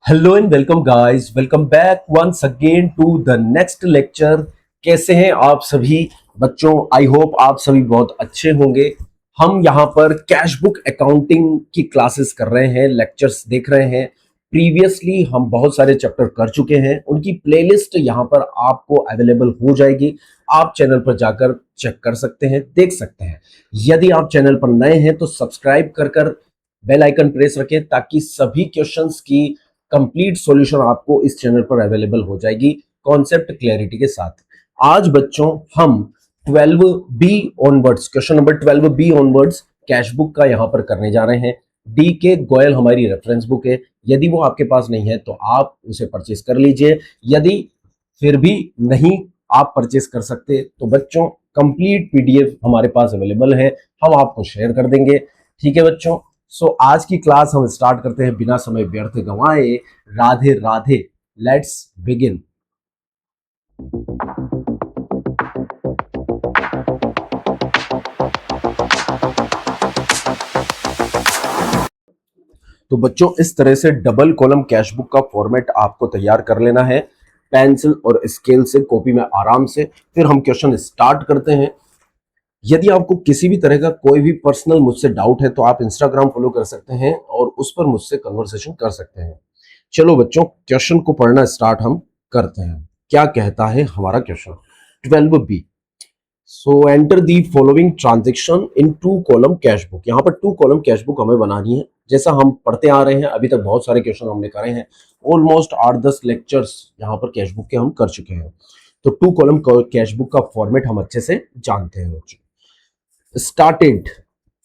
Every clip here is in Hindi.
Hello and welcome guys, welcome back once again to the next lecture. कैसे हैं आप सभी बच्चों? आई होप आप सभी बहुत अच्छे होंगे। हम यहाँ पर कैश बुक अकाउंटिंग की क्लासेस कर रहे हैं, लेक्चर्स देख रहे हैं। प्रीवियसली हम बहुत सारे चैप्टर कर चुके हैं, उनकी प्लेलिस्ट यहाँ पर आपको अवेलेबल हो जाएगी। आप चैनल पर जाकर चेक कर सकते हैं, देख सकते हैं। यदि आप चैनल पर नए हैं तो सब्सक्राइब कर कर बेल आइकन प्रेस रखें ताकि सभी क्वेश्चंस की कंप्लीट सॉल्यूशन आपको इस चैनल पर अवेलेबल हो जाएगी कॉन्सेप्ट क्लैरिटी के साथ। आज बच्चों हम 12 B onwards, question number 12 B onwards cash book का यहां पर करने जा रहे हैं। डी के गोयल हमारी रेफरेंस बुक है, यदि वो आपके पास नहीं है तो आप उसे परचेस कर लीजिए। यदि फिर भी नहीं आप परचेस कर सकते तो बच्चों कंप्लीट पीडीएफ हमारे पास अवेलेबल है, हम आपको शेयर कर देंगे। ठीक है बच्चों, आज की क्लास हम स्टार्ट करते हैं बिना समय व्यर्थ गंवाए। Radhe Radhe, let's begin. तो बच्चों इस तरह से डबल कॉलम कैश बुक का फॉर्मेट आपको तैयार कर लेना है, पेंसिल और स्केल से कॉपी में आराम से। फिर हम क्वेश्चन स्टार्ट करते हैं। यदि आपको किसी भी तरह का कोई भी पर्सनल मुझसे डाउट है तो आप इंस्टाग्राम फॉलो कर सकते हैं और उस पर मुझसे कन्वर्सेशन कर सकते हैं। चलो बच्चों, क्वेश्चन को पढ़ना स्टार्ट हम करते हैं। क्या कहता है हमारा question? 12 B. So enter the following transaction into column cash book. यहाँ पर टू कॉलम कैश बुक हमें बनानी है। जैसा हम पढ़ते आ रहे हैं, अभी तक बहुत सारे क्वेश्चन हमने करे हैं, ऑलमोस्ट 8-10 लेक्चर्स यहाँ पर कैश बुक के हम कर चुके हैं। तो टू कॉलम कैश बुक का फॉर्मेट हम अच्छे से जानते हैं बच्चों। स्टार्टेड,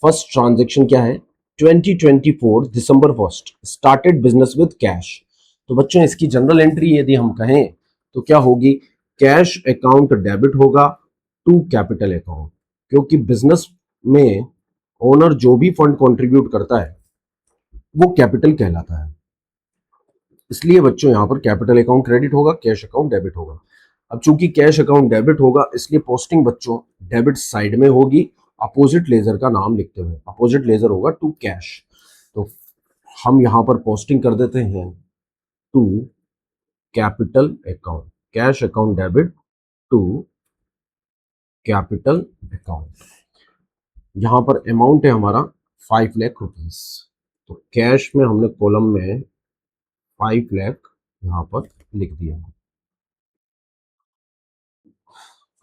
फर्स्ट ट्रांजेक्शन क्या है? 2024 दिसंबर 1 स्टार्टेड बिजनेस विद कैश। तो बच्चों इसकी जनरल एंट्री यदि हम कहें तो क्या होगी? कैश अकाउंट डेबिट होगा टू कैपिटल अकाउंट, क्योंकि बिजनेस में ओनर जो भी फंड कंट्रीब्यूट करता है वो कैपिटल कहलाता है। इसलिए बच्चों यहां पर कैपिटल अकाउंट क्रेडिट होगा, कैश अकाउंट डेबिट होगा। अब चूंकि कैश अकाउंट डेबिट होगा इसलिए पोस्टिंग बच्चों डेबिट साइड में होगी, अपोजिट लेजर का नाम लिखते हुए। अपोजिट लेजर होगा टू कैश। तो हम यहां पर पोस्टिंग कर देते हैं to capital account, cash account debit to capital account. यहां पर अमाउंट है हमारा 5 लाख रुपीज। तो कैश में हमने कॉलम में 5 लाख यहां पर लिख दिया।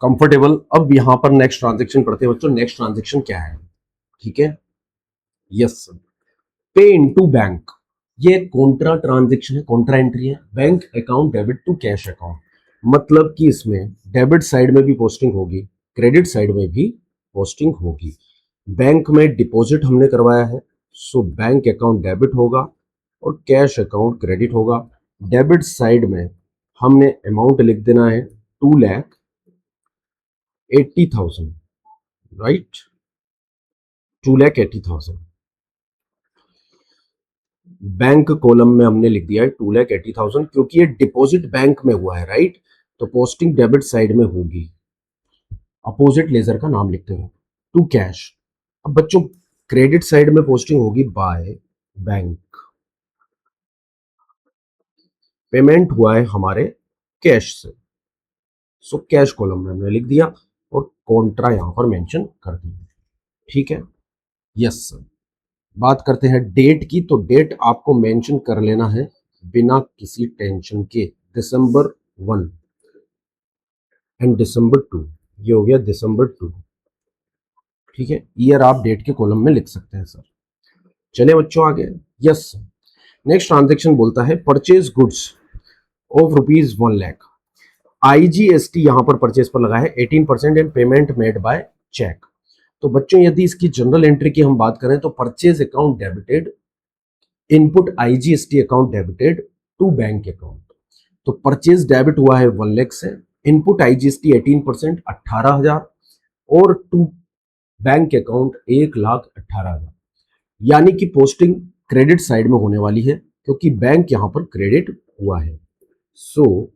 कंफर्टेबल। अब यहां पर नेक्स्ट ट्रांजेक्शन पढ़ते हैं बच्चों। नेक्स्ट ट्रांजेक्शन क्या है? ठीक है, यस, पे इनटू बैंक। ये कॉन्ट्रा ट्रांजेक्शन है, कॉन्ट्रा एंट्री है। Bank account debit to cash account, मतलब कि इसमें डेबिट साइड में भी पोस्टिंग होगी, क्रेडिट साइड में भी पोस्टिंग होगी। बैंक में डिपॉजिट हमने करवाया है, सो बैंक अकाउंट डेबिट होगा और कैश अकाउंट क्रेडिट होगा। डेबिट साइड में हमने अमाउंट लिख देना है 2,80,000, राइट, 2,80,000। बैंक कॉलम में हमने लिख दिया है 2,80,000 क्योंकि ये डिपॉजिट बैंक में हुआ है, राइट। तो पोस्टिंग डेबिट साइड में होगी, अपोजिट लेजर का नाम लिखते हैं टू कैश। अब बच्चों क्रेडिट साइड में पोस्टिंग होगी बाय बैंक। पेमेंट हुआ है हमारे कैश से, सो कैश कॉलम में हमने लिख दिया और कॉन्ट्रा यहां पर मेंशन कर दिया। ठीक है, यस सर। बात करते हैं डेट की, तो डेट आपको मेंशन कर लेना है बिना किसी टेंशन के। December 1 एंड December 2, ये हो गया December 2। ठीक है, ईयर आप डेट के कॉलम में लिख सकते हैं सर। चले बच्चों आगे, यस। नेक्स्ट ट्रांजेक्शन बोलता है purchase goods of ₹1 lakh. IGST यहां पर परचेज पर लगा है 18% and payment made by cheque. तो बच्चों यदि इसकी जनरल एंट्री की हम बात करें तो purchase account debited, input IGST account debited to bank account. तो परचेज डेबिट हुआ है 1 लाख से, इनपुट आईजीएसटी 18% 18,000 और टू बैंक अकाउंट 1,18,000। यानी कि पोस्टिंग क्रेडिट साइड में होने वाली है क्योंकि बैंक यहां पर क्रेडिट हुआ है। So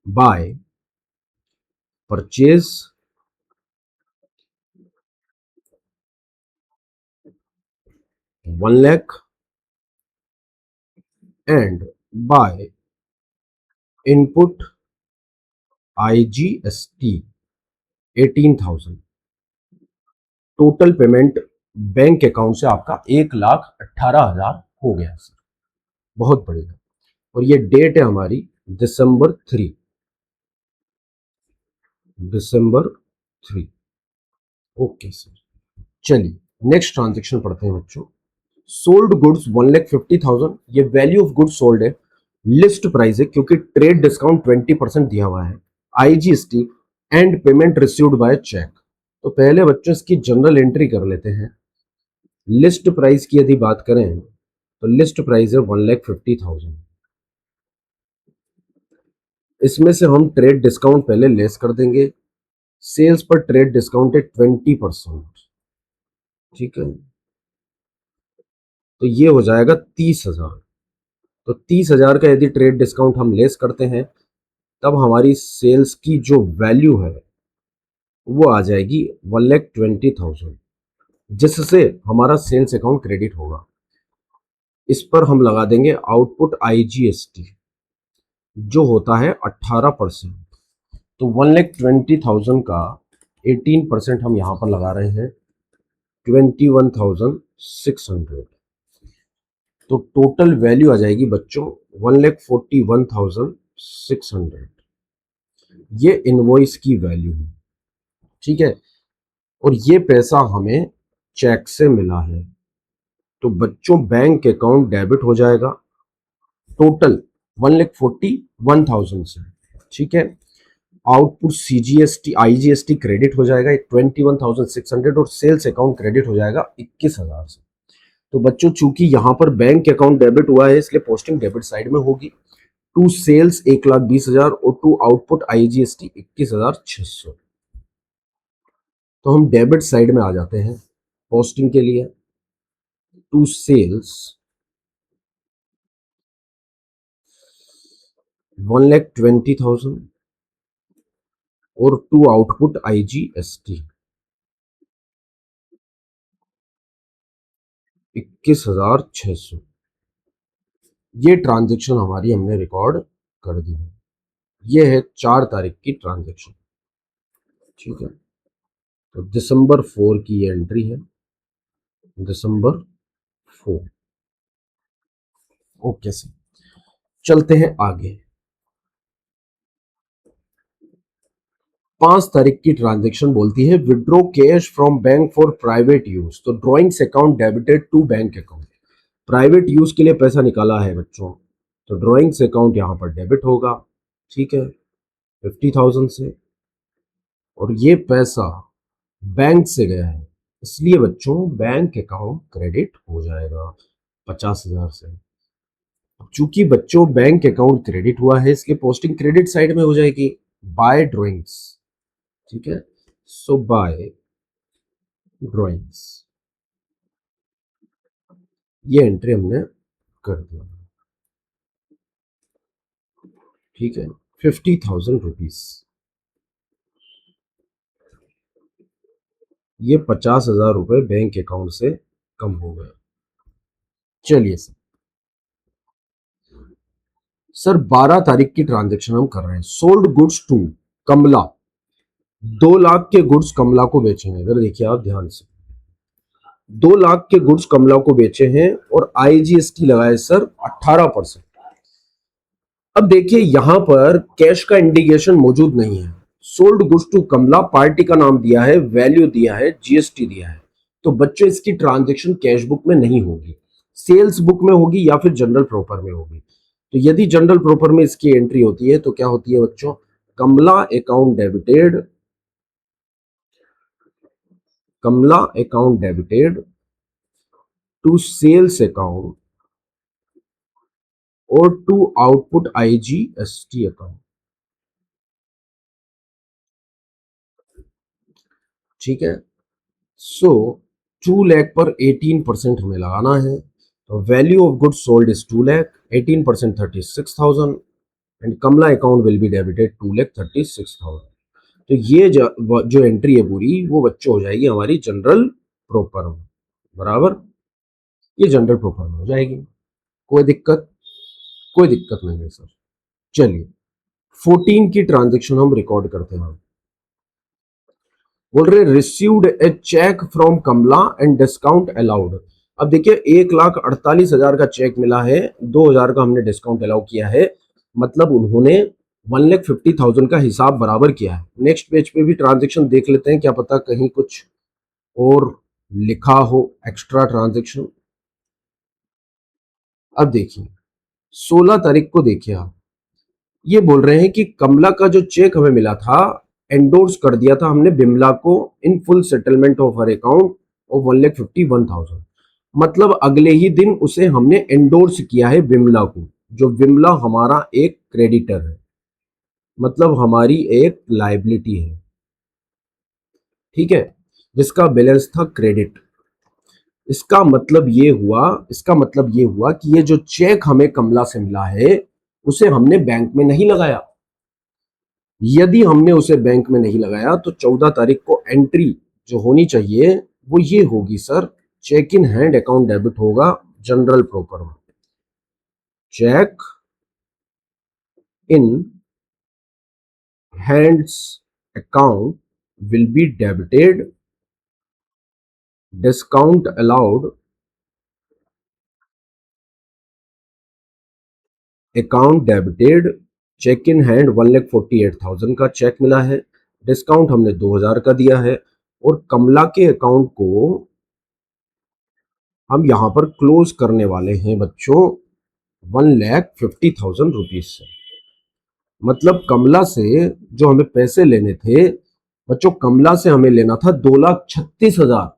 by purchase 1 lakh and by input IGST 18,000। Total payment bank account से आपका 1,18,000 हो गया सर, बहुत बढ़िया। और ये डेट है हमारी दिसंबर 3, दिसंबर 3। ओके सर, चलिए नेक्स्ट ट्रांजेक्शन पढ़ते हैं बच्चों। सोल्ड गुड्स 1,50,000, ये वैल्यू ऑफ गुड्स सोल्ड है, लिस्ट प्राइस है क्योंकि ट्रेड डिस्काउंट 20% दिया हुआ है, IGST and payment received by cheque. तो पहले बच्चों इसकी जनरल एंट्री कर लेते हैं। लिस्ट प्राइस की यदि बात करें तो लिस्ट प्राइस है 1,50,000। इसमें से हम ट्रेड डिस्काउंट पहले लेस कर देंगे। सेल्स पर ट्रेड डिस्काउंट है 20%, ठीक है, तो ये हो जाएगा 30,000। तो 30,000 का यदि ट्रेड डिस्काउंट हम लेस करते हैं तब हमारी सेल्स की जो वैल्यू है वो आ जाएगी 1,20,000, जिससे हमारा सेल्स अकाउंट क्रेडिट होगा। इस पर हम लगा देंगे आउटपुट IGST जो होता है 18%। तो 1,20,000 का 18% हम यहां पर लगा रहे हैं 21,600। तो टोटल वैल्यू आ जाएगी बच्चों 1,41,600। ये इनवॉइस की वैल्यू है, ठीक है। और ये पैसा हमें चेक से मिला है, तो बच्चों बैंक अकाउंट डेबिट हो जाएगा टोटल 1,41,000 से, ठीक है। आउटपुट CGST IGST क्रेडिट हो जाएगा 21,600 और सेल्स अकाउंट क्रेडिट हो जाएगा 21,000 से। तो बच्चों चूंकि यहां पर बैंक अकाउंट डेबिट हुआ है इसलिए पोस्टिंग डेबिट साइड में होगी। टू सेल्स 1,20,000 और टू आउटपुट IGST 21,600। तो हम डेबिट साइड में आ जाते हैं पोस्टिंग के लिए। टू सेल्स 1,20,000 और टू आउटपुट IGST 21,600। ये ट्रांजेक्शन हमारी हमने रिकॉर्ड कर दी है। ये है 4 तारीख की ट्रांजेक्शन, ठीक है। तो दिसंबर 4 की ये एंट्री है, दिसंबर 4। ओके सर, चलते हैं आगे। 5 तारीख की ट्रांजेक्शन बोलती है withdraw cash from bank for private use. तो drawings account debited to bank account, private use के लिए पैसा निकाला है बच्चों, तो ड्रॉइंग्स अकाउंट यहां पर डेबिट होगा, ठीक है, 50,000 से। और ये पैसा बैंक से गया है इसलिए बच्चों बैंक अकाउंट क्रेडिट हो जाएगा 50,000 से। चूंकि बच्चों बैंक अकाउंट क्रेडिट हुआ है इसलिए पोस्टिंग क्रेडिट साइड में हो जाएगी बाय ड्रॉइंग्स, ठीक है। सो बाय ड्रॉइंग्स ये एंट्री हमने कर दिया, ठीक है, 50,000 रुपीज। ये 50,000 रुपए बैंक अकाउंट से कम हो गए। चलिए सर 12 तारीख की ट्रांजेक्शन हम कर रहे हैं। सोल्ड गुड्स टू कमला, 2 लाख के गुड्स कमला को बेचे हैं। अगर देखिए आप ध्यान से, 2 लाख के गुड्स कमला को बेचे हैं और IGST लगाए सर 18%। अब देखिए यहां पर कैश का इंडिकेशन मौजूद नहीं है। Sold goods to Kamala, party का नाम दिया है, वैल्यू दिया है, GST दिया है, तो बच्चों इसकी ट्रांजेक्शन कैश बुक में नहीं होगी, सेल्स बुक में होगी या फिर जनरल प्रॉपर में होगी। तो यदि जनरल प्रॉपर में इसकी एंट्री होती है तो क्या होती है बच्चों, Kamla account debited, Kamla account debited to sales account और टू आउटपुट IGST अकाउंट, ठीक है। सो 2 लाख पर 18% हमें लगाना है। तो value of goods sold is 2 lakh, 18% 36,000 and Kamala account will be debited 2,36,000। तो ये जो एंट्री है पूरी वो बच्चों हो जाएगी हमारी जनरल प्रॉपर में, बराबर, ये जनरल प्रॉपर में हो जाएगी, कोई दिक्कत। कोई दिक्कत नहीं है सर। चलिए 14 की ट्रांजेक्शन हम रिकॉर्ड करते हैं। बोल रहे received a cheque from Kamala and discount allowed. अब देखिए 1,48,000 का चेक मिला है, 2,000 का हमने डिस्काउंट अलाउ किया है, मतलब उन्होंने 1,50,000 का हिसाब बराबर किया है। नेक्स्ट पेज पे भी ट्रांजेक्शन देख लेते हैं, क्या पता कहीं कुछ और लिखा हो एक्स्ट्रा ट्रांजेक्शन। अब देखिए 16 तारीख को देखिए आप, ये बोल रहे हैं कि कमला का जो चेक हमें मिला था एंडोर्स कर दिया था हमने बिमला को इन full settlement of her account of 1,51,000, मतलब अगले ही दिन उसे हमने एंडोर्स किया है बिमला को, जो बिमला हमारा एक क्रेडिटर है, मतलब हमारी एक लायबिलिटी है, ठीक है, जिसका बैलेंस था क्रेडिट। इसका मतलब ये हुआ कि ये जो चेक हमें कमला से मिला है उसे हमने बैंक में नहीं लगाया। यदि हमने उसे बैंक में नहीं लगाया तो 14 तारीख को एंट्री जो होनी चाहिए वो ये होगी sir, cheque in hand account debit होगा जनरल प्रॉपर में, cheque in hands account will be debited, discount allowed account debited, cheque in hand 1,48,000 का चेक मिला है, डिस्काउंट हमने 2,000 का दिया है, और कमला के अकाउंट को हम यहां पर क्लोज करने वाले हैं बच्चों 1,50,000 रुपीज से। मतलब कमला से जो हमें पैसे लेने थे बच्चों, कमला से हमें लेना था 2,36,000,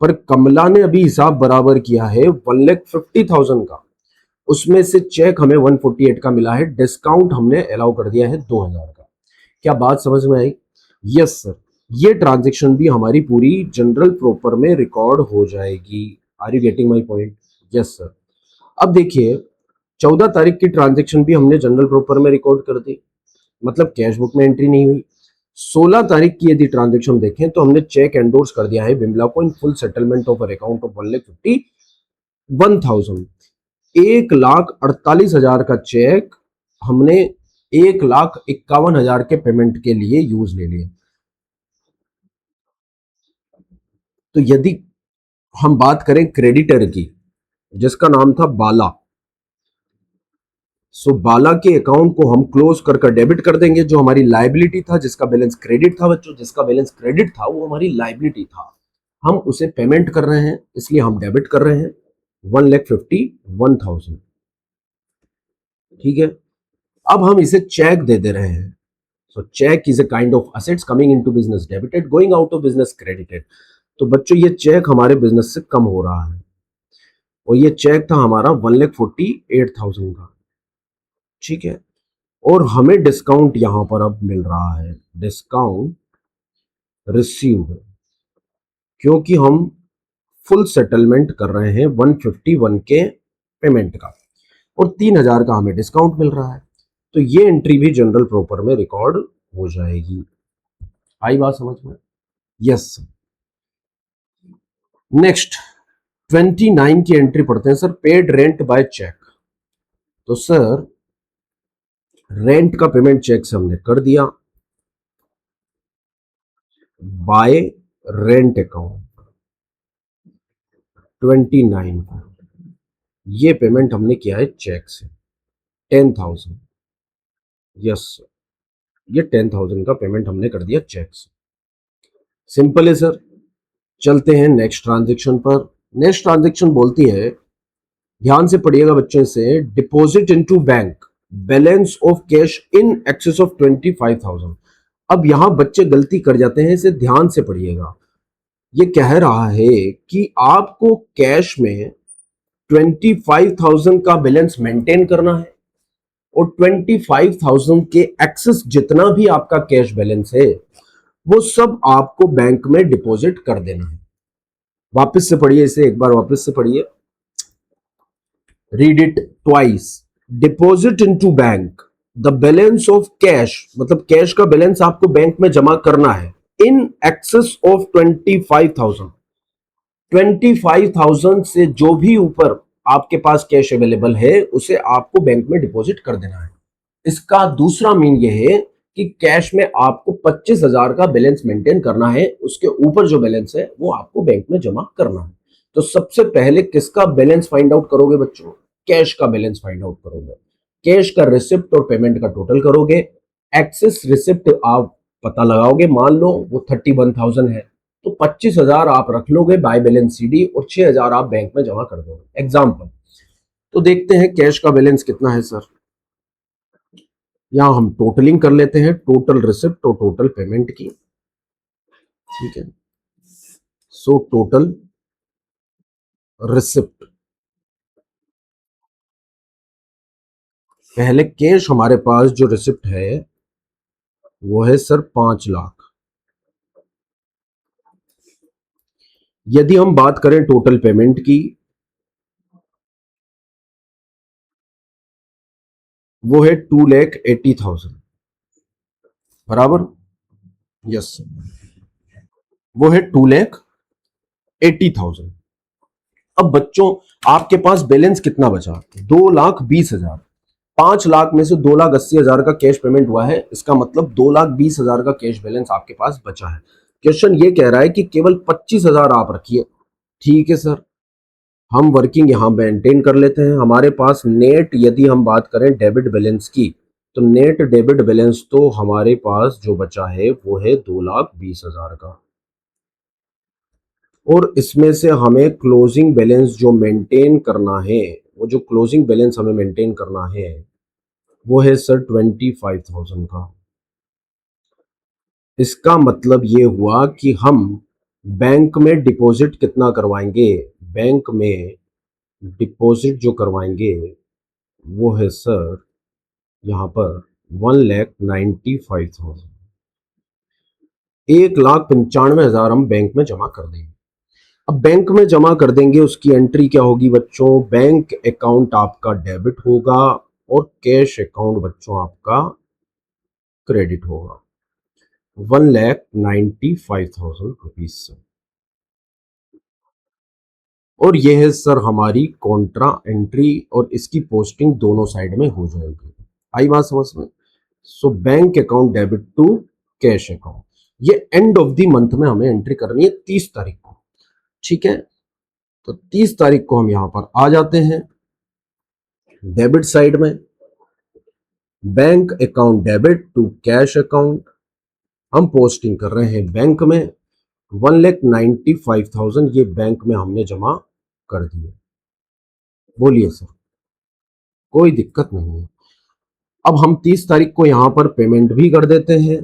पर कमला ने अभी हिसाब बराबर किया है 1,50,000 का, उसमें से चेक हमें 148 का मिला है, डिस्काउंट हमने अलाउ कर दिया है 2,000 का। क्या बात समझ में आई? यस सर, ये ट्रांजेक्शन भी हमारी पूरी जनरल प्रॉपर में रिकॉर्ड हो जाएगी। Are you getting my point? Yes sir. अब देखिए 14 तारीख की ट्रांजेक्शन भी हमने जनरल प्रॉपर में रिकॉर्ड कर दी, मतलब कैश बुक में एंट्री नहीं हुई। 16 तारीख की यदि ट्रांजेक्शन देखें तो हमने चेक एंडोर्स कर दिया है बिमला को इन full settlement of account of 1,51,000। 1,48,000 का चेक हमने 1,51,000 के पेमेंट के लिए यूज ले लिया। तो यदि हम बात करें क्रेडिटर की जिसका नाम था बाला, सो बाला के अकाउंट को हम क्लोज कर डेबिट कर देंगे, जो हमारी लायबिलिटी था, जिसका बैलेंस क्रेडिट था बच्चों, जिसका बैलेंस क्रेडिट था वो हमारी लायबिलिटी था, हम उसे पेमेंट कर रहे हैं इसलिए हम डेबिट कर रहे हैं 1,51,000, ठीक है। अब हम इसे चेक दे रहे हैं, so cheque is a kind of assets coming into business debited going out of business credited. तो बच्चों ये चेक हमारे बिजनेस से कम हो रहा है, और ये चेक था हमारा 1,48,000 का, ठीक है। और हमें डिस्काउंट यहां पर अब मिल रहा है, डिस्काउंट रिसीव्ड, क्योंकि हम फुल सेटलमेंट कर रहे हैं 151 के पेमेंट का, और 3,000 का हमें डिस्काउंट मिल रहा है, तो ये एंट्री भी जनरल प्रॉपर में रिकॉर्ड हो जाएगी। आई बात समझ में? यस। नेक्स्ट 29 की एंट्री पढ़ते हैं sir, paid rent by cheque. तो सर रेंट का पेमेंट चेक से हमने कर दिया, बाय रेंट अकाउंट 29 का, ये पेमेंट हमने किया है चेक से 10,000। यस, ये 10,000 का पेमेंट हमने कर दिया चेक से। सिंपल है सर। चलते हैं नेक्स्ट ट्रांजेक्शन पर। नेक्स्ट ट्रांजेक्शन बोलती है, ध्यान से पढ़िएगा बच्चों से, deposit into bank balance of cash in excess of 25,000। अब यहां बच्चे गलती कर जाते हैं, इसे ध्यान से पढ़िएगा। ये कह रहा है कि आपको कैश में 25,000 का बैलेंस मेंटेन करना है, और 25,000 के एक्सेस जितना भी आपका कैश बैलेंस है वो सब आपको बैंक में डिपॉजिट कर देना है। वापस से पढ़िए इसे, एक बार वापस से पढ़िए, read it twice. Deposit into bank the balance of cash, मतलब कैश का बैलेंस आपको बैंक में जमा करना है, इन एक्सेस ऑफ 25,000। 25,000 से जो भी ऊपर आपके पास कैश अवेलेबल है उसे आपको बैंक में डिपॉजिट कर देना है। इसका दूसरा मीन यह है कि कैश में आपको 25,000 का बैलेंस मेंटेन करना है, उसके ऊपर जो बैलेंस है वो आपको बैंक में जमा करना है। तो सबसे पहले किसका बैलेंस फाइंड आउट करोगे बच्चों? कैश का बैलेंस फाइंड आउट करोगे। कैश का रिसिप्ट और पेमेंट का टोटल करोगे। एक्सेस रिसिप्ट आप पता लगाओगे, मान लो वो 31,000 है, तो 25,000 आप रख लोगे बाय बैलेंस सीडी और 6,000 आप बैंक में जमा कर दोगे। एग्जाम्पल, तो देखते हैं कैश का बैलेंस कितना है सर। यहां हम टोटलिंग कर लेते हैं, टोटल रिसिप्ट और टोटल पेमेंट की। ठीक है, सो टोटल रिसिप्ट, पहले कैश हमारे पास जो रिसिप्ट है वो है सर 5,00,000। यदि हम बात करें टोटल पेमेंट की, वो है 2,80,000 बराबर। यस, वो है 2,80,000। अब बच्चों आपके पास बैलेंस कितना बचा? 2,20,000। 5,00,000 में से 2,80,000 का कैश पेमेंट हुआ है, इसका मतलब 2,20,000 का कैश बैलेंस आपके पास बचा है। क्वेश्चन ये कह रहा है कि केवल 25,000 आप रखिए। ठीक है सर, हम वर्किंग यहां मेंटेन कर लेते हैं। हमारे पास नेट, यदि हम बात करें डेबिट बैलेंस की, तो नेट डेबिट बैलेंस तो हमारे पास जो बचा है वो है 2,20,000 का। और इसमें से हमें क्लोजिंग बैलेंस जो मेंटेन करना है, वो जो क्लोजिंग बैलेंस हमें मेंटेन करना है वो है सर 25,000 का। इसका मतलब ये हुआ कि हम बैंक में डिपॉजिट कितना करवाएंगे? बैंक में डिपॉजिट जो करवाएंगे वो है सर यहां पर 1,95,000। 1,95,000 हम बैंक में जमा कर देंगे। अब बैंक में जमा कर देंगे, उसकी एंट्री क्या होगी बच्चों? बैंक अकाउंट आपका डेबिट होगा और कैश अकाउंट बच्चों आपका क्रेडिट होगा 1,95,000 से। और यह है सर हमारी कॉन्ट्रा एंट्री, और इसकी पोस्टिंग दोनों साइड में हो जाएगी। आई बात समझ में? So bank account debit to cash account, ये एंड ऑफ द मंथ में हमें एंट्री करनी है 30 तारीख को। ठीक है, तो 30 तारीख को हम यहां पर आ जाते हैं डेबिट साइड में, bank account debit to cash account. हम पोस्टिंग कर रहे हैं बैंक में 1,95,000, ये बैंक में हमने जमा कर दिए। बोलिए सर, कोई दिक्कत नहीं है। अब हम 30 तारीख को यहां पर पेमेंट भी कर देते हैं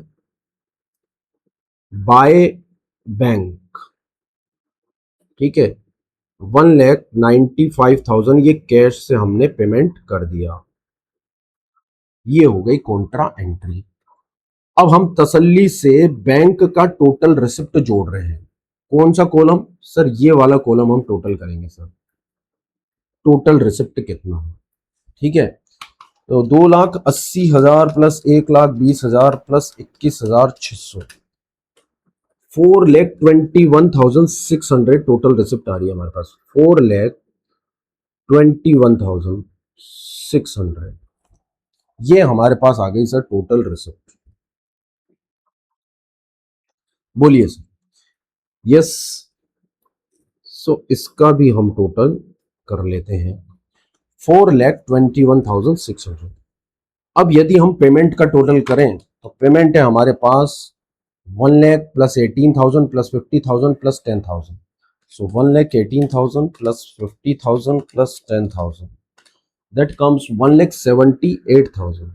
बाय बैंक। ठीक है, 1,95,000 ये कैश से हमने पेमेंट कर दिया। ये हो गई कॉन्ट्रा एंट्री। अब हम तसल्ली से बैंक का टोटल रिसिप्ट जोड़ रहे हैं। कौन सा कॉलम सर? ये वाला कॉलम हम टोटल करेंगे सर, टोटल रिसिप्ट कितना है। ठीक है, तो 2,80,000 प्लस 1,20,000 प्लस 21,600, 4,21,600 टोटल रिसिप्ट आ रही है हमारे पास। 4,21,600, ये हमारे पास आ गई सर टोटल रिसिप्ट। बोलिए सर। यस, सो इसका भी हम टोटल कर लेते हैं 4,21,600। अब यदि हम पेमेंट का टोटल करें तो पेमेंट है हमारे पास 1,00,000 plus 18,000 plus 50,000 plus 10,000। So 1,18,000 plus 50,000 plus 10,000, that comes 1,78,000।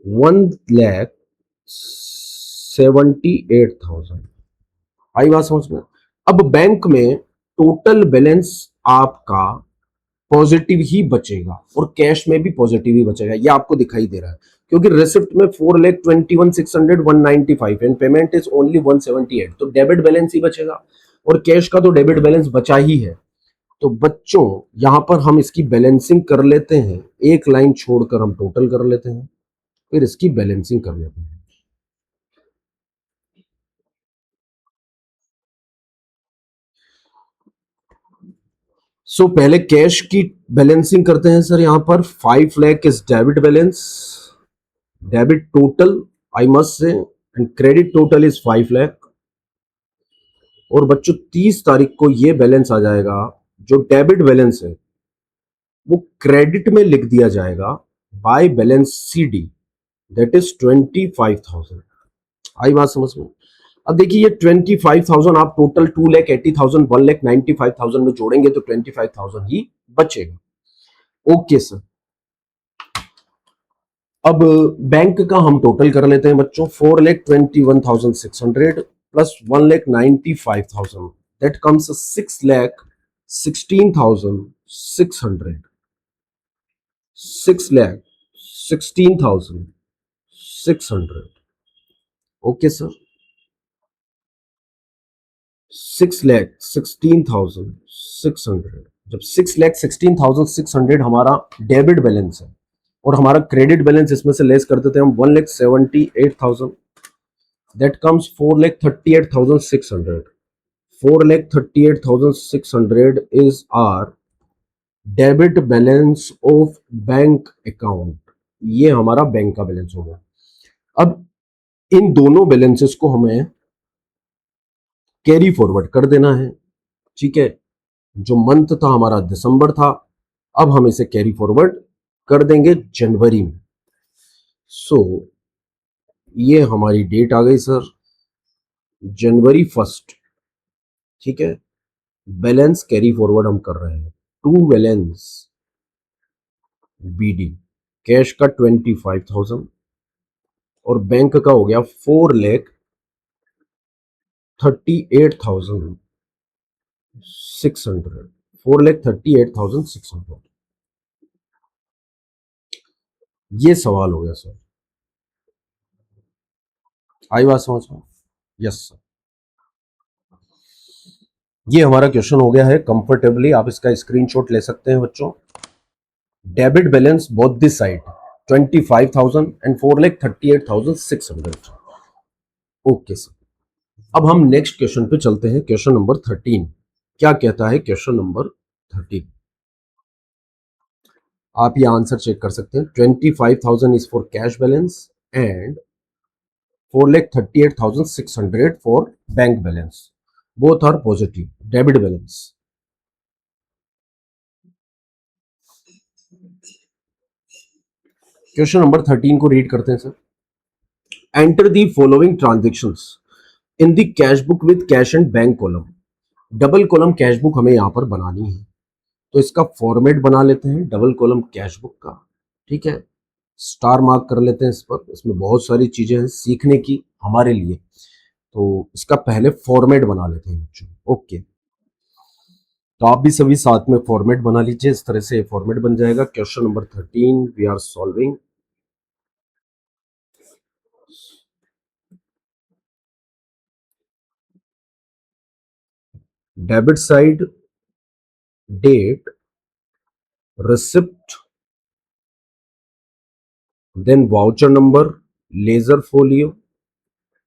1,78,000, आई बात समझ में? अब बैंक में टोटल बैलेंस आपका पॉजिटिव ही बचेगा और कैश में भी पॉजिटिव ही बचेगा, ये आपको दिखाई दे रहा है, क्योंकि रिसिप्ट में 4,21,600 195 एंड पेमेंट इज ओनली 178, तो डेबिट बैलेंस ही बचेगा और कैश का तो डेबिट बैलेंस बचा ही है। तो बच्चों यहां पर हम इसकी बैलेंसिंग कर लेते हैं, एक लाइन छोड़कर हम टोटल कर लेते हैं, फिर इसकी बैलेंसिंग कर लेते हैं। सो पहले कैश की बैलेंसिंग करते हैं सर। यहां पर 5 lakh is debit balance, debit total I must say, and credit total is 5 lakh. और बच्चों 30 तारीख को ये बैलेंस आ जाएगा, जो डेबिट बैलेंस है वो क्रेडिट में लिख दिया जाएगा by balance CD, that is 25,000। आई बात समझ में? अब देखिए ये 25,000 आप टोटल 2,80,000 1,95,000 में जोड़ेंगे तो 25,000 ही बचेगा। Okay sir. अब बैंक का हम टोटल कर लेते हैं बच्चों। 4,21,600 plus 1,95,000, that comes 6,16,600। 6,16,600। Okay sir. 6,16,600। जब 6,16,600 हमारा डेबिट बैलेंस है और हमारा क्रेडिट बैलेंस इसमें से लेस कर देते हैं हम 1,78,000, that comes 4,38,600। 4,38,600 is are debit balance of bank account. ये हमारा बैंक का बैलेंस हो गया। अब इन दोनों बैलेंसेस को हमें कैरी फॉरवर्ड कर देना है। ठीक है, जो मंथ था हमारा दिसंबर था, अब हम इसे कैरी फॉरवर्ड कर देंगे जनवरी में। सो ये हमारी डेट आ गई सर, जनवरी 1। ठीक है, बैलेंस कैरी फॉरवर्ड हम कर रहे हैं। टू बैलेंस बीडी, कैश का 25,000 और बैंक का हो गया 4,38,600। 4,38,600। ये सवाल हो गया सर। आई बात समझ में? Yes sir. ये हमारा क्वेश्चन हो गया है कंफर्टेबली। आप इसका स्क्रीनशॉट ले सकते हैं बच्चों। Debit balance both this side 25,000 and 4,38,600। Okay sir. अब हम नेक्स्ट क्वेश्चन पे चलते हैं, क्वेश्चन नंबर 13। क्या कहता है क्वेश्चन नंबर 13? आप ये आंसर चेक कर सकते हैं। 25,000 is for cash balance and 4,38,600 for bank balance. Both are positive debit balance. Question number 13 को रीड करते हैं sir. Enter the following transactions in the cash book with cash and bank column. Double column cash book हमें यहां पर बनानी है, तो इसका फॉर्मेट बना लेते हैं डबल कॉलम कैश बुक का। ठीक है, स्टार मार्क कर लेते हैं इस पर। इसमें बहुत सारी चीजें हैं सीखने की हमारे लिए, तो इसका पहले फॉर्मेट बना लेते हैं बच्चों। ओके, तो आप भी सभी साथ में फॉर्मेट बना लीजिए। इस तरह से फॉर्मेट बन जाएगा। Question number 13 we are solving. Debit side date, receipt, then voucher number, ledger folio,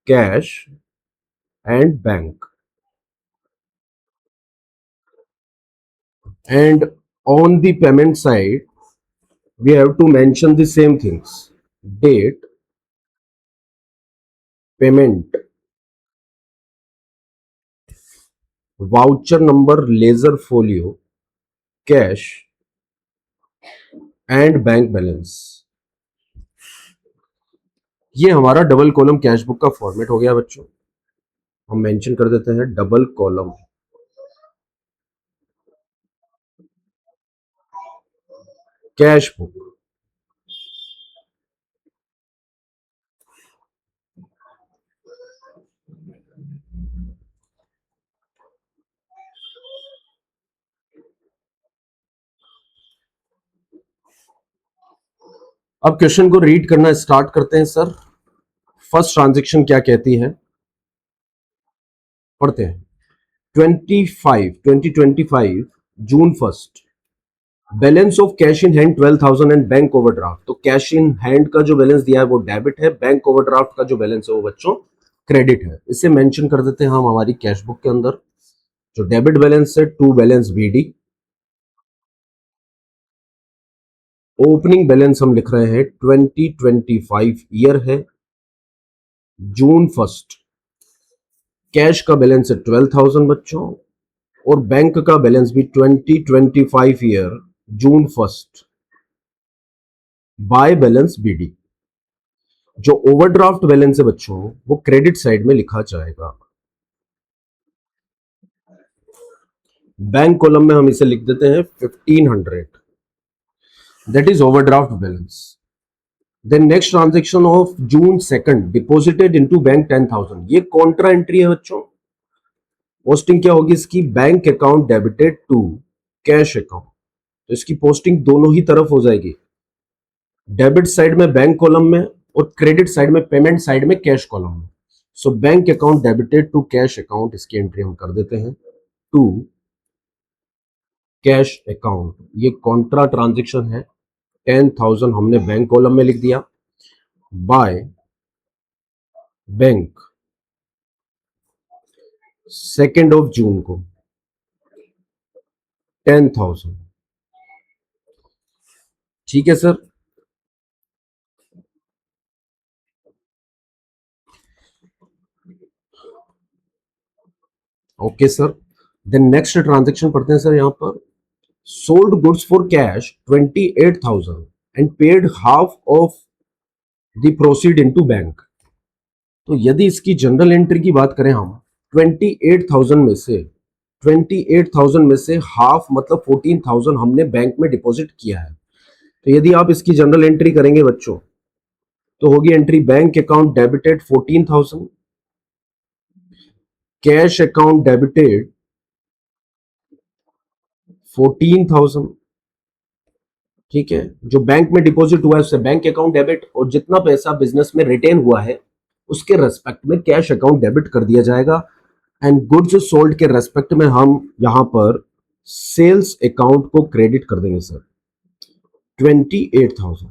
cash and bank. And on the payment side we have to mention the same things: date, payment, voucher number, ledger folio, cash and bank balance। ये हमारा डबल कॉलम कैश बुक का फॉर्मेट हो गया बच्चों। हम मेंशन कर देते हैं डबल कॉलम कैश बुक। अब क्वेश्चन को रीड करना स्टार्ट करते हैं सर। फर्स्ट ट्रांजेक्शन क्या कहती है, पढ़ते हैं। 2025 जून 1, balance of cash in hand 12,000 and bank overdraft. तो कैश इन हैंड का जो बैलेंस दिया है वो डेबिट है, बैंक ओवरड्राफ्ट का जो बैलेंस है वो बच्चों क्रेडिट है। इसे मेंशन कर देते हैं हम हमारी कैश बुक के अंदर। जो डेबिट बैलेंस है to balance BD, opening balance हम लिख रहे हैं 2025 ईयर है, जून 1। कैश का बैलेंस है 12,000 बच्चों, और बैंक का बैलेंस भी 2025 year June 1 by balance BD. जो ओवरड्राफ्ट बैलेंस है बच्चों वो क्रेडिट साइड में लिखा जाएगा। बैंक कॉलम में हम इसे लिख देते हैं 1500, that is overdraft balance. Then next transaction of June 2 deposited into bank 10,000, ये कॉन्ट्रा एंट्री है बच्चों। पोस्टिंग क्या होगी इसकी, bank account debited to cash account, तो इसकी पोस्टिंग दोनों ही तरफ हो जाएगी, डेबिट साइड में बैंक कॉलम में और क्रेडिट साइड में पेमेंट साइड में कैश कॉलम में। So bank account debited to cash account, इसकी एंट्री हम कर देते हैं टू कैश अकाउंट। ये कॉन्ट्रा ट्रांजेक्शन है, 10,000 हमने बैंक कॉलम में लिख दिया, बाय बैंक 2 जून को 10,000। ठीक है sir. Okay sir. Then next transaction पढ़ते हैं सर। यहां पर sold goods for cash 28,000 and paid half of the proceed into bank. तो यदि इसकी जनरल एंट्री की बात करें हम, 28,000 में से हाफ मतलब 14,000 हमने बैंक में डिपॉजिट किया है। तो यदि आप इसकी जनरल एंट्री करेंगे बच्चों तो होगी entry bank account debited 14,000, cash account debited 14,000। ठीक है, जो बैंक में डिपॉजिट हुआ है उससे बैंक अकाउंट डेबिट, और जितना पैसा बिजनेस में रिटेन हुआ है उसके रेस्पेक्ट में कैश अकाउंट डेबिट कर दिया जाएगा। एंड गुड्स सोल्ड के रेस्पेक्ट में हम यहां पर सेल्स अकाउंट को क्रेडिट कर देंगे सर 28,000।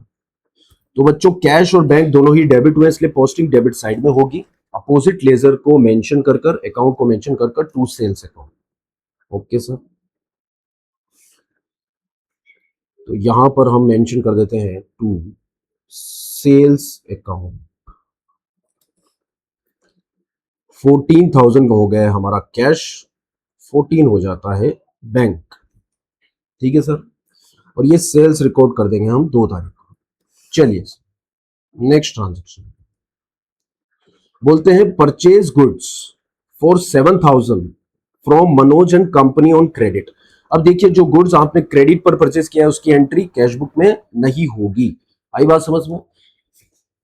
तो बच्चों कैश और बैंक दोनों ही डेबिट हुए, इसलिए पोस्टिंग डेबिट साइड में होगी, अपोजिट लेजर को मेंशन कर अकाउंट को मेंशन कर to sales account. Okay sir. तो यहां पर हम मेंशन कर देते हैं टू सेल्स अकाउंट। 14,000 हो गया हमारा कैश, 14 हो जाता है बैंक। ठीक है सर, और ये सेल्स रिकॉर्ड कर देंगे हम 2 तारीख को। चलिए नेक्स्ट ट्रांजेक्शन बोलते हैं purchase goods for 7,000 from Manoj and company on credit. अब देखिए जो गुड्स आपने क्रेडिट पर परचेज किया है उसकी एंट्री कैश बुक में नहीं होगी। आई बात समझ में?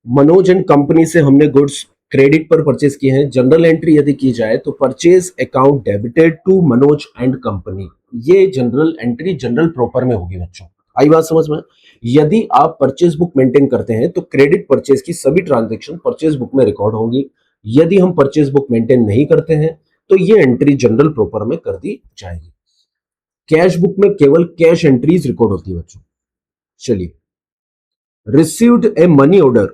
मनोज एंड कंपनी से हमने गुड्स क्रेडिट पर परचेज किए हैं, जनरल एंट्री यदि की जाए तो purchase account debited to Manoj and company, ये जनरल एंट्री जनरल प्रॉपर में होगी बच्चों। आई बात समझ में? यदि आप परचेज बुक मेंटेन करते हैं तो क्रेडिट परचेज की सभी ट्रांजैक्शन परचेज बुक में रिकॉर्ड होंगी। यदि हम परचेज बुक मेंटेन नहीं करते हैं तो ये एंट्री जनरल प्रॉपर में कर दी जाएगी। कैश बुक में केवल कैश एंट्रीज रिकॉर्ड होती है बच्चों। चलिए, received a money order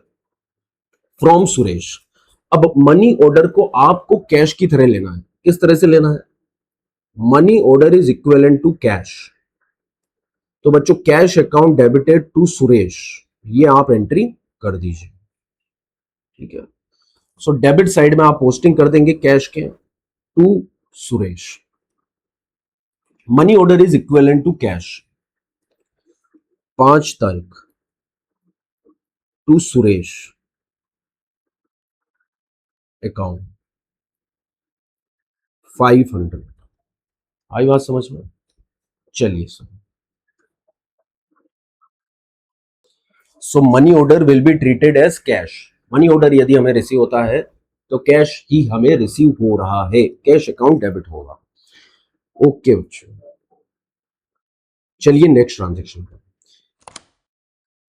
from Suresh. अब मनी ऑर्डर को आपको कैश की तरह लेना है। किस तरह से लेना है? Money order is equivalent to cash. तो बच्चों cash account debited to Suresh, ये आप एंट्री कर दीजिए। ठीक है, सो डेबिट साइड में आप पोस्टिंग कर देंगे कैश के to Suresh. Money order is equivalent to cash 5 तारीख टू सुरेश अकाउंट 500। आई बात समझ में? चलिए sir, so money order will be treated as cash. Money order यदि हमें रिसीव होता है तो कैश ही हमें रिसीव हो रहा है, कैश अकाउंट डेबिट होगा। ओके बच्चों, चलिए नेक्स्ट ट्रांजेक्शन।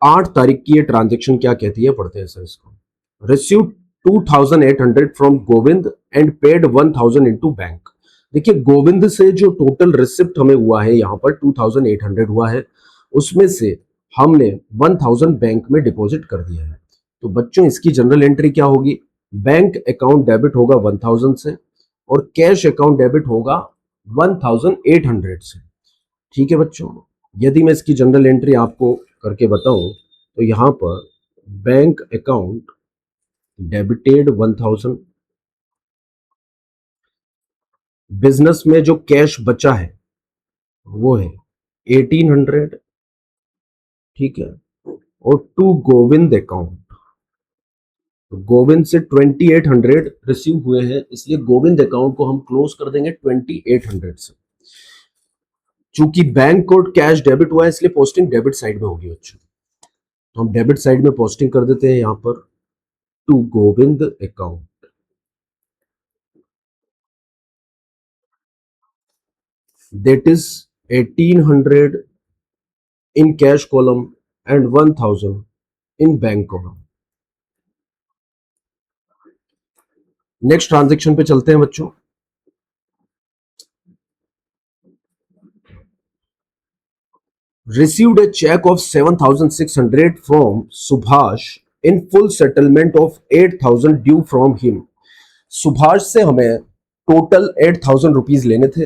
8 तारीख की ये ट्रांजेक्शन क्या कहती है, पढ़ते हैं सर इसको। Receive 2,800 from Govind and paid 1,000 into bank. देखिए गोविंद से जो टोटल रिसिप्ट हमें हुआ है यहां पर 2,800 हुआ है, उसमें से हमने 1,000 बैंक में डिपॉजिट कर दिया है। तो बच्चों इसकी जनरल एंट्री क्या होगी? बैंक अकाउंट डेबिट होगा 1,000 से और कैश अकाउंट डेबिट होगा 1,800 से। ठीक है बच्चों, यदि मैं इसकी जनरल एंट्री आपको करके बताऊं तो यहां पर बैंक अकाउंट डेबिटेड 1000, बिजनेस में जो कैश बचा है वो है 1800, ठीक है। और टू गोविंद अकाउंट, तो गोविंद से 2800 रिसीव हुए हैं, इसलिए गोविंद अकाउंट को हम क्लोज कर देंगे 2800 से। चूंकि बैंक को कैश डेबिट हुआ है इसलिए पोस्टिंग डेबिट साइड में होगी बच्चों, तो हम डेबिट साइड में पोस्टिंग कर देते हैं यहां पर to Govind account. That is 1800 in cash column and 1000 in bank column. Next transaction पे चलते हैं बच्चों। Received a check of 7,600 from Subhash in full settlement of 8,000 due from him। Subhash से हमें टोटल 8,000 रुपीज लेने थे,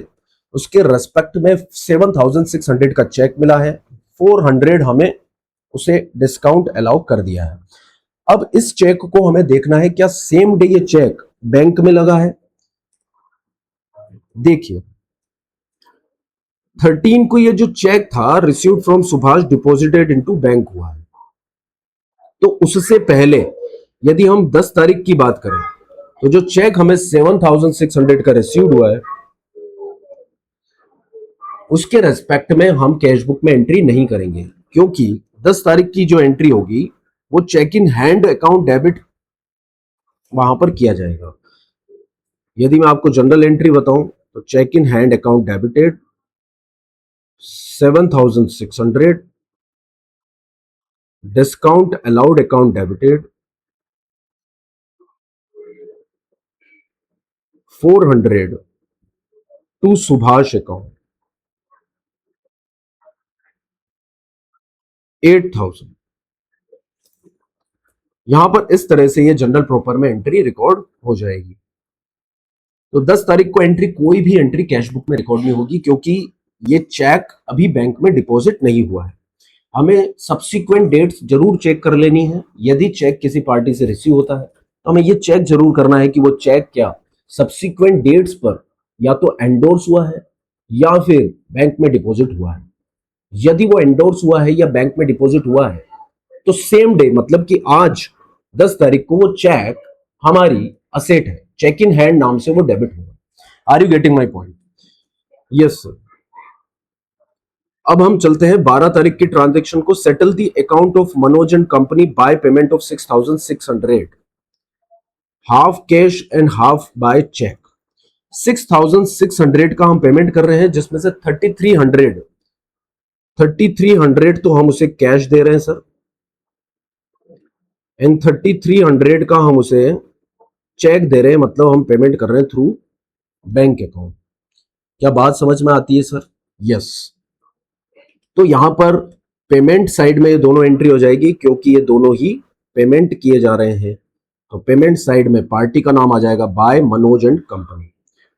उसके रेस्पेक्ट में 7,600 का चेक मिला है, 400 हमें उसे डिस्काउंट अलाउ कर दिया है। अब इस चेक को हमें देखना है क्या सेम डे ये चेक बैंक में लगा है। देखिए 13 को ये जो चेक था received from Subhash deposited into bank हुआ है, तो उससे पहले यदि हम 10 तारीख की बात करें तो जो चेक हमें 7,600 का रिसीव्ड हुआ है उसके रेस्पेक्ट में हम कैश बुक में एंट्री नहीं करेंगे, क्योंकि 10 तारीख की जो एंट्री होगी वो cheque in hand account debit वहां पर किया जाएगा। यदि मैं आपको जनरल एंट्री बताऊं तो cheque in hand account debited 7,600, discount allowed account debited 400 to Subhash account 8,000। यहां पर इस तरह से ये जनरल प्रॉपर में एंट्री रिकॉर्ड हो जाएगी। तो 10 तारीख को एंट्री, कोई भी एंट्री कैश बुक में रिकॉर्ड नहीं होगी, क्योंकि ये चेक अभी बैंक में डिपॉजिट नहीं हुआ है। हमें सब्सिक्वेंट डेट्स जरूर चेक कर लेनी है। यदि चेक किसी पार्टी से रिसीव होता है तो हमें ये चेक जरूर करना है कि वो चेक क्या सब्सिक्वेंट डेट्स पर या तो एंडोर्स हुआ है या फिर बैंक में डिपॉजिट हुआ है। यदि वो एंडोर्स हुआ है या बैंक में डिपॉजिट हुआ है तो सेम डे, मतलब कि आज 10 तारीख को वो चेक हमारी असेट है, चेक इन हैंड नाम से वो डेबिट होगा। Are you getting my point? Yes sir. अब हम चलते हैं 12 तारीख की ट्रांजैक्शन को। Settle the account of Manoj and company by payment of 6,600, half cash and half by cheque. 6,600 का हम पेमेंट कर रहे हैं, जिसमें से 3,300 तो हम उसे कैश दे रहे हैं सर, एंड 3,300 का हम उसे चेक दे रहे हैं, मतलब हम पेमेंट कर रहे हैं थ्रू बैंक अकाउंट। क्या बात समझ में आती है सर? यस। तो यहां पर पेमेंट साइड में ये दोनों एंट्री हो जाएगी, क्योंकि ये दोनों ही पेमेंट किए जा रहे हैं। तो पेमेंट साइड में पार्टी का नाम आ जाएगा बाय मनोज एंड कंपनी,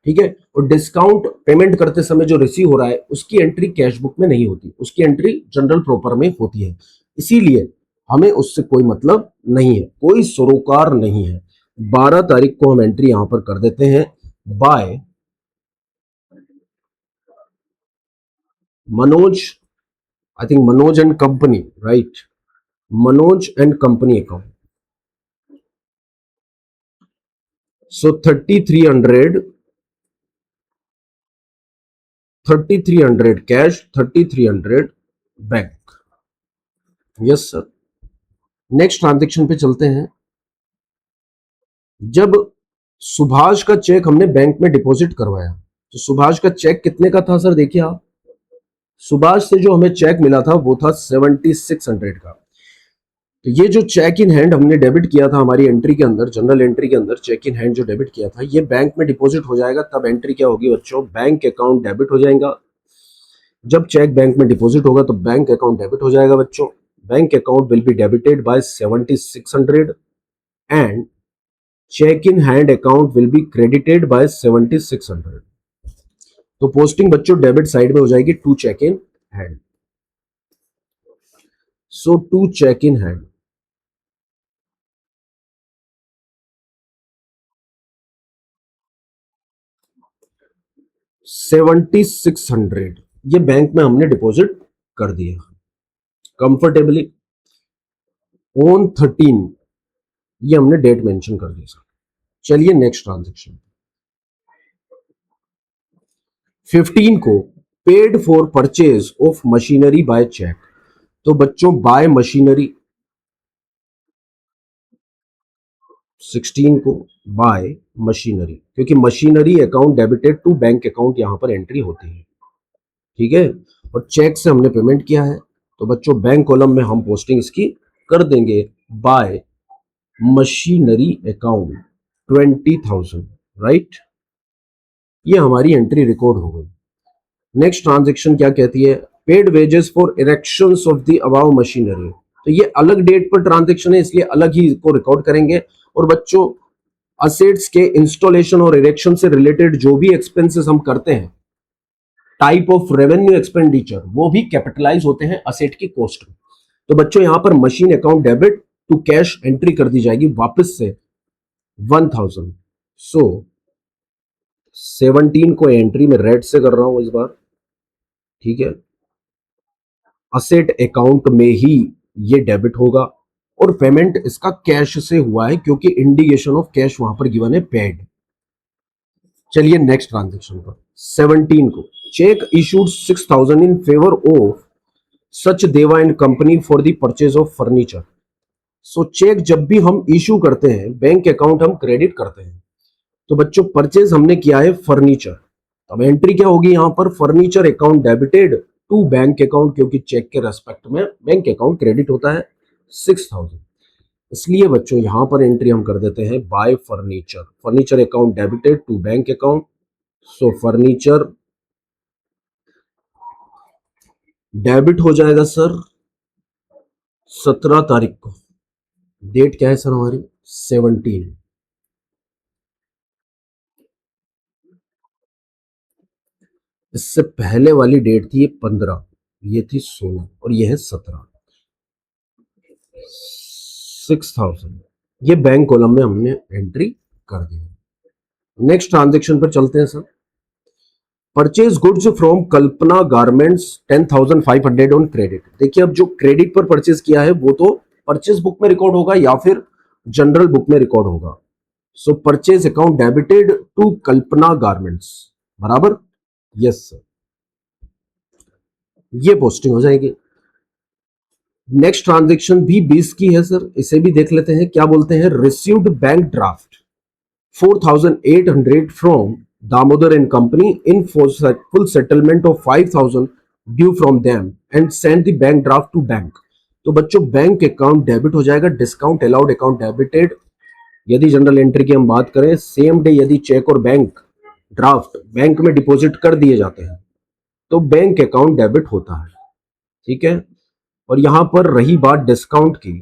ठीक है। और डिस्काउंट पेमेंट करते समय जो रिसीव हो रहा है उसकी एंट्री कैश बुक में नहीं होती, उसकी एंट्री जनरल प्रॉपर में होती है। इसीलिए हमें उससे कोई मतलब नहीं है, कोई सरोकार नहीं है। 12 तारीख को हम एंट्री यहां पर कर देते हैं by Manoj, I think Manoj and company, right, Manoj and company account. So 3,300 cash, 3,300 bank. Yes sir. Next transaction पे चलते हैं। जब सुभाष का चेक हमने बैंक में डिपॉजिट करवाया तो सुभाष का चेक कितने का था सर? देखिए आप, सुभाष से जो हमें चेक मिला था वो था 7,600 का। तो ये जो चेक इन हैंड हमने डेबिट किया था हमारी एंट्री के अंदर, जनरल एंट्री के अंदर चेक इन हैंड जो डेबिट किया था, ये बैंक में डिपॉजिट हो जाएगा। तब एंट्री क्या होगी बच्चों? बैंक अकाउंट डेबिट हो जाएगा। जब चेक बैंक में डिपॉजिट होगा तो बैंक अकाउंट डेबिट हो जाएगा बच्चों। Bank account will be debited by 7,600 and cheque in hand account will be credited by 7,600। तो पोस्टिंग बच्चों डेबिट साइड में हो जाएगी to cheque in hand. So to cheque in hand, $7,600 ये बैंक में हमने डिपॉजिट कर दिया कंफर्टेबली ऑन 13, ये हमने डेट मेंशन कर दी सर। चलिए नेक्स्ट ट्रांजेक्शन 15 को paid for purchase of machinery by cheque. तो बच्चों बाय मशीनरी 16 को बाय मशीनरी, क्योंकि machinery account debited to bank account यहां पर एंट्री होती है, ठीक है। और चेक से हमने पेमेंट किया है, तो बच्चों बैंक कॉलम में हम पोस्टिंग इसकी कर देंगे बाय मशीनरी अकाउंट 20,000, राइट। ये हमारी एंट्री रिकॉर्ड हो गई। नेक्स्ट ट्रांजेक्शन क्या कहती है, paid wages for erections of the above machinery. तो ये अलग डेट पर ट्रांजेक्शन है, इसलिए अलग ही को रिकॉर्ड करेंगे। और बच्चों असेट्स के इंस्टॉलेशन और इरेक्शन से रिलेटेड जो भी एक्सपेंसेस हम करते हैं, टाइप ऑफ रेवेन्यू एक्सपेंडिचर, वो भी कैपिटलाइज होते हैं असेट की कॉस्ट में। तो बच्चों यहां पर machine account debit to cash entry कर दी जाएगी वापस से 1,000। सो 17 को एंट्री में रेड से कर रहा हूं इस बार, ठीक है। असेट अकाउंट में ही ये डेबिट होगा और पेमेंट इसका कैश से हुआ है, क्योंकि इंडिकेशन ऑफ कैश वहां पर गिवन है पेड। चलिए नेक्स्ट ट्रांजेक्शन पर 17 को cheque issued 6,000 in favour of Sachdeva and company for the purchase of furniture. So cheque जब भी हम इशू करते हैं, बैंक अकाउंट हम क्रेडिट करते हैं, तो बच्चों परचेज हमने किया है फर्नीचर, अब एंट्री क्या होगी यहां पर, furniture account debited to bank account, क्योंकि चेक के रेस्पेक्ट में बैंक अकाउंट क्रेडिट होता है 6,000। इसलिए बच्चों यहां पर एंट्री हम कर देते हैं by furniture, furniture account debited to bank account. So furniture debit हो जाएगा सर 17 तारीख को। डेट क्या है सर हमारी 17। इससे पहले वाली डेट थी 15, ये थी 16 और ये है 17। 6,000 ये बैंक कॉलम में हमने एंट्री कर दी। नेक्स्ट ट्रांजेक्शन पर चलते हैं sir. Purchase goods from Kalpana garments 10,500 on credit. देखिए अब जो क्रेडिट पर परचेज किया है वो तो परचेज बुक में रिकॉर्ड होगा या फिर जनरल बुक में रिकॉर्ड होगा। So purchase account debited to Kalpana garments, बराबर, यस सर, ये पोस्टिंग हो जाएगी। नेक्स्ट ट्रांजेक्शन भी 20 की है सर, इसे भी देख लेते हैं। क्या बोलते हैं, received bank draft 4,800 from Damodar and company in full settlement of 5,000 due from them and send the bank draft to bank. तो बच्चों बैंक अकाउंट डेबिट हो जाएगा, डिस्काउंट अलाउड अकाउंट डेबिटेड। यदि जनरल एंट्री की हम बात करें, सेम डे यदि चेक और बैंक ड्राफ्ट बैंक में डिपॉजिट कर दिए जाते हैं तो बैंक अकाउंट डेबिट होता है, ठीक है। और यहां पर रही बात डिस्काउंट की,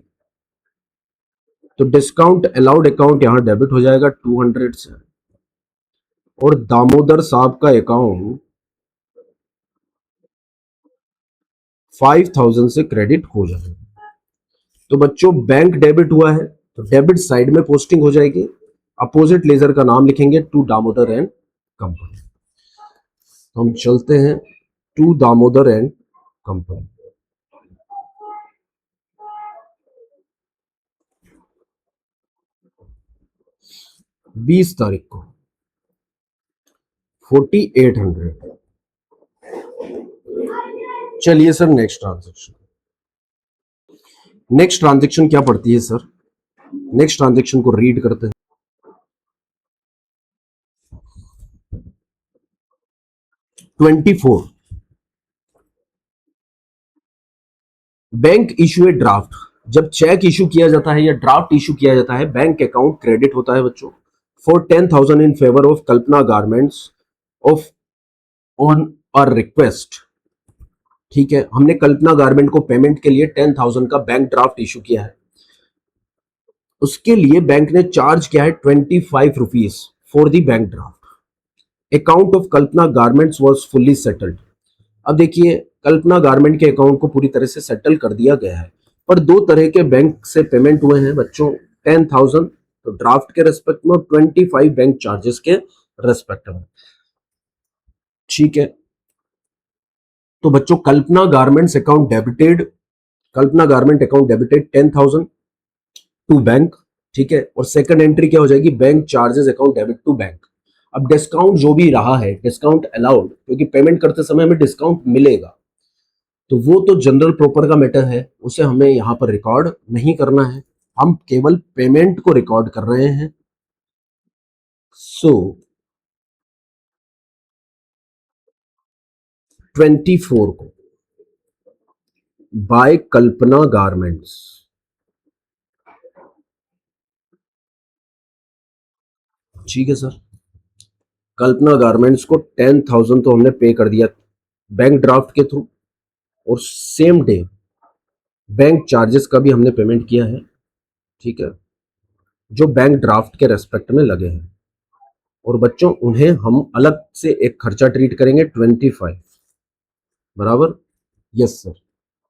तो डिस्काउंट अलाउड अकाउंट यहां डेबिट हो जाएगा 200 से, और दामोदर साहब का अकाउंट 5,000 से क्रेडिट हो जाएगा। तो बच्चों बैंक डेबिट हुआ है तो डेबिट साइड में पोस्टिंग हो जाएगी, अपोजिट लेजर का नाम लिखेंगे टू दामोदर एंड कंपनी। हम चलते हैं टू दामोदर एंड कंपनी। 20 तारीख को 4,800। चलिए sir next transaction, next transaction क्या पड़ती है सर, नेक्स्ट ट्रांजेक्शन को रीड करते हैं। 24 बैंक इशू ए ड्राफ्ट। जब चेक इशू किया जाता है या ड्राफ्ट इशू किया जाता है, बैंक अकाउंट क्रेडिट होता है बच्चों for 10,000 in favour of Kalpana garments of on a request, ठीक है। हमने कल्पना गारमेंट को पेमेंट के लिए 10,000 का बैंक ड्राफ्ट इशू किया है, उसके लिए बैंक ने चार्ज किया है 25 rupees for the bank draft. Account of Kalpana garments was fully settled. अब देखिए कल्पना गारमेंट के अकाउंट को पूरी तरह से सेटल कर दिया गया है, पर दो तरह के बैंक से पेमेंट हुए हैं बच्चों, 10,000 तो ड्राफ्ट के रेस्पेक्ट में और 25 बैंक चार्जेस के रेस्पेक्ट में। ठीक है, तो बच्चों Kalpana garments account debited, Kalpana garment account debited 10,000 to bank. ठीक है, और सेकंड एंट्री क्या हो जाएगी, bank charges account debit to bank. अब डिस्काउंट जो भी रहा है, डिस्काउंट अलाउड, क्योंकि पेमेंट करते समय हमें डिस्काउंट मिलेगा, तो वो तो जनरल प्रॉपर का मैटर है, उसे हमें यहां पर रिकॉर्ड नहीं करना है, हम केवल पेमेंट को रिकॉर्ड कर रहे हैं। सो 24 को बाय कल्पना गारमेंट्स, ठीक है सर, कल्पना गारमेंट्स को 10,000 तो हमने पे कर दिया बैंक ड्राफ्ट के थ्रू, और सेम डे बैंक चार्जेस का भी हमने पेमेंट किया है। ठीक है, जो बैंक ड्राफ्ट के रेस्पेक्ट में लगे हैं, और बच्चों उन्हें हम अलग से एक खर्चा ट्रीट करेंगे 25, बराबर, यस सर।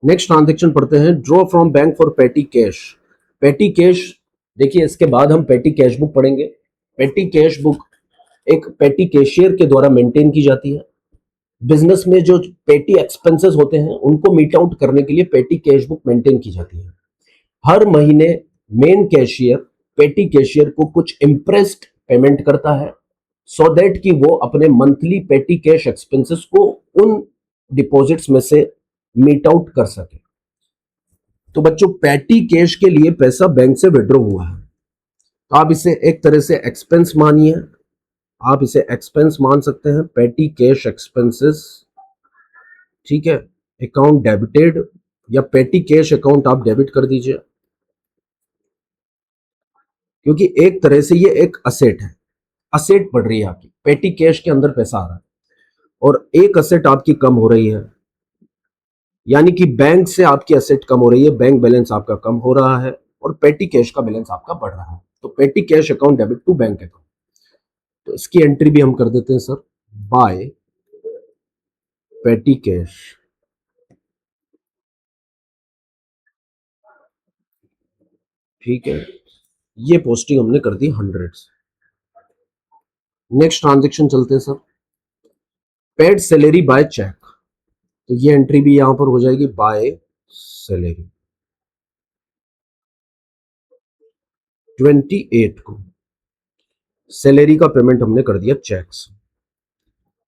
नेक्स्ट ट्रांजेक्शन पढ़ते हैं, ड्रॉ फ्रॉम बैंक फॉर पेटी कैश। पेटी कैश, देखिए इसके बाद हम पेटी कैश बुक पढ़ेंगे। पेटी कैश बुक एक पेटी कैशियर के द्वारा मेंटेन की जाती है। बिजनेस में जो पेटी एक्सपेंसेस होते हैं उनको मीट आउट करने के लिए पेटी कैश बुक मेंटेन की जाती है। हर महीने मेन कैशियर पेटी कैशियर को कुछ इंप्रेस्ड पेमेंट करता है, सो दैट कि वो अपने मंथली पेटी कैश एक्सपेंसेस को उन डिपॉजिट्स में से मीट आउट कर सके। तो बच्चों पेटी कैश के लिए पैसा बैंक से विड्रॉ हुआ है, तो आप इसे एक तरह से एक्सपेंस मानिए, आप इसे एक्सपेंस मान सकते हैं, पेटी कैश एक्सपेंसेस। ठीक है, अकाउंट डेबिटेड या पेटी कैश अकाउंट आप डेबिट कर दीजिए, क्योंकि एक तरह से ये एक असेट है, असेट बढ़ रही है आपकी, पेटी कैश के अंदर पैसा आ रहा है और एक असेट आपकी कम हो रही है, यानी कि बैंक से आपकी असेट कम हो रही है, बैंक बैलेंस आपका कम हो रहा है और पेटी कैश का बैलेंस आपका बढ़ रहा है। तो petty cash account debit to bank account, तो इसकी एंट्री भी हम कर देते हैं सर, बाय पेटी कैश। ठीक है, ये पोस्टिंग हमने कर दी 100 से। नेक्स्ट ट्रांजेक्शन चलते हैं sir, paid salary by cheque, तो ये एंट्री भी यहां पर हो जाएगी बाय सैलरी। 28 को सैलरी का पेमेंट हमने कर दिया चेक से।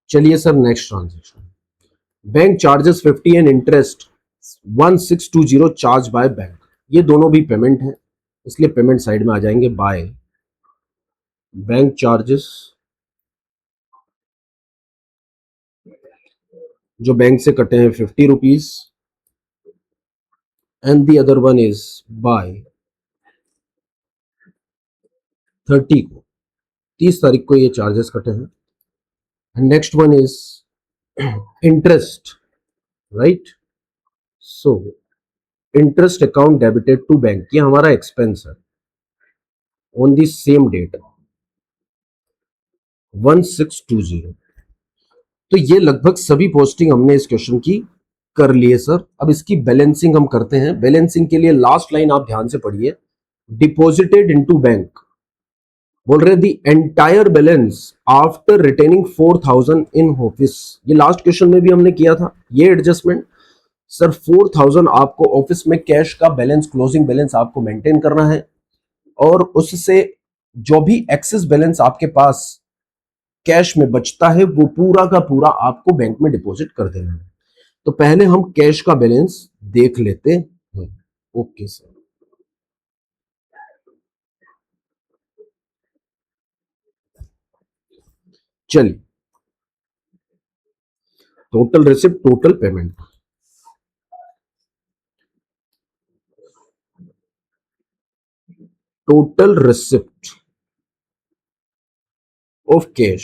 चलिए sir next transaction, bank charges 50 and interest 1620 charge by bank, ये दोनों भी पेमेंट है, इसलिए पेमेंट साइड में आ जाएंगे बाय बैंक चार्जेस, जो बैंक से कटे हैं 50 rupees, and the other one is by 30 को, 30 तारीख को ये चार्जेस कटे हैं, and next one is interest, right. So interest account debited to bank, ये हमारा एक्सपेंस है ऑन दी सेम डेट 1620। तो ये लगभग सभी पोस्टिंग हमने इस क्वेश्चन की कर लिए सर। अब इसकी बैलेंसिंग हम करते हैं। बैलेंसिंग के लिए लास्ट लाइन आप ध्यान से पढ़िए, डिपॉजिटेड इनटू बैंक, बोल रहे the entire balance after retaining 4,000 in office, ये लास्ट क्वेश्चन में भी हमने किया था ये एडजस्टमेंट। सर 4,000 आपको ऑफिस में कैश का बैलेंस, क्लोजिंग बैलेंस आपको मेंटेन करना है, और उससे जो भी एक्सेस बैलेंस आपके पास कैश में बचता है वो पूरा का पूरा आपको बैंक में डिपॉजिट कर देना है। तो पहले हम कैश का बैलेंस देख लेते हैं। ओके सर, चलिए, total receipt, total payment, total receipt of cash,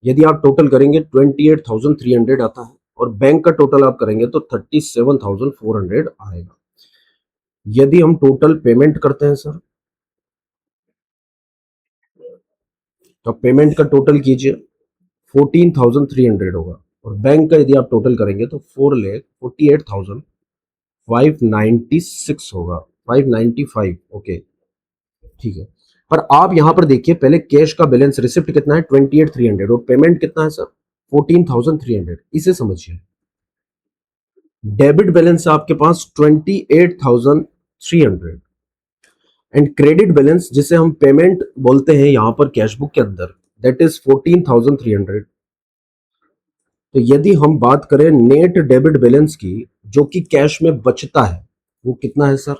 यदि आप टोटल करेंगे 28,300 आता है, और बैंक का टोटल आप करेंगे तो 37,400 आएगा। यदि हम टोटल पेमेंट करते हैं सर, तो पेमेंट का टोटल कीजिए 14,300 होगा, और बैंक का यदि आप टोटल करेंगे तो 4,48,400 596 होगा, 595, ओके ठीक है। पर आप यहां पर देखिए, पहले कैश का बैलेंस रिसिप्ट कितना है 28,300 और पेमेंट कितना है सर 14,300, इसे समझिए। डेबिट बैलेंस है आपके पास 28,300 एंड क्रेडिट बैलेंस जिसे हम पेमेंट बोलते हैं यहां पर कैश बुक के अंदर, दैट इज 14,300। तो यदि हम बात करें नेट डेबिट बैलेंस की, जो कि कैश में बचता है, वो कितना है सर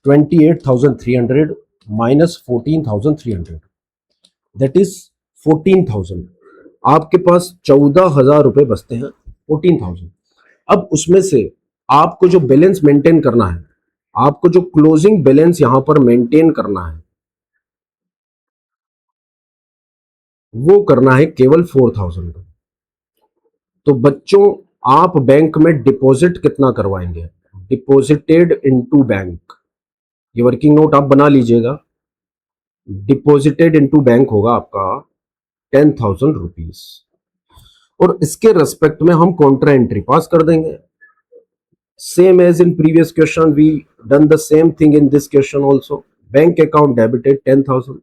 28,300 माइनस 14,300, दैट इज 14,000। आपके पास 14,000 रुपए बचते हैं, 14,000। अब उसमें से आपको जो बैलेंस मेंटेन करना है, आपको जो क्लोजिंग बैलेंस यहां पर मेंटेन करना है, वो करना है केवल 4,000। तो बच्चों, आप बैंक में डिपॉजिट कितना करवाएंगे, डिपॉजिटेड इनटू बैंक, ये वर्किंग नोट आप बना लीजिएगा। डिपॉजिटेड इनटू बैंक होगा आपका 10,000 रुपीज, और इसके रेस्पेक्ट में हम कॉन्ट्रा एंट्री पास कर देंगे। Same as in previous question we done the same thing in this question also. Bank account debited 10,000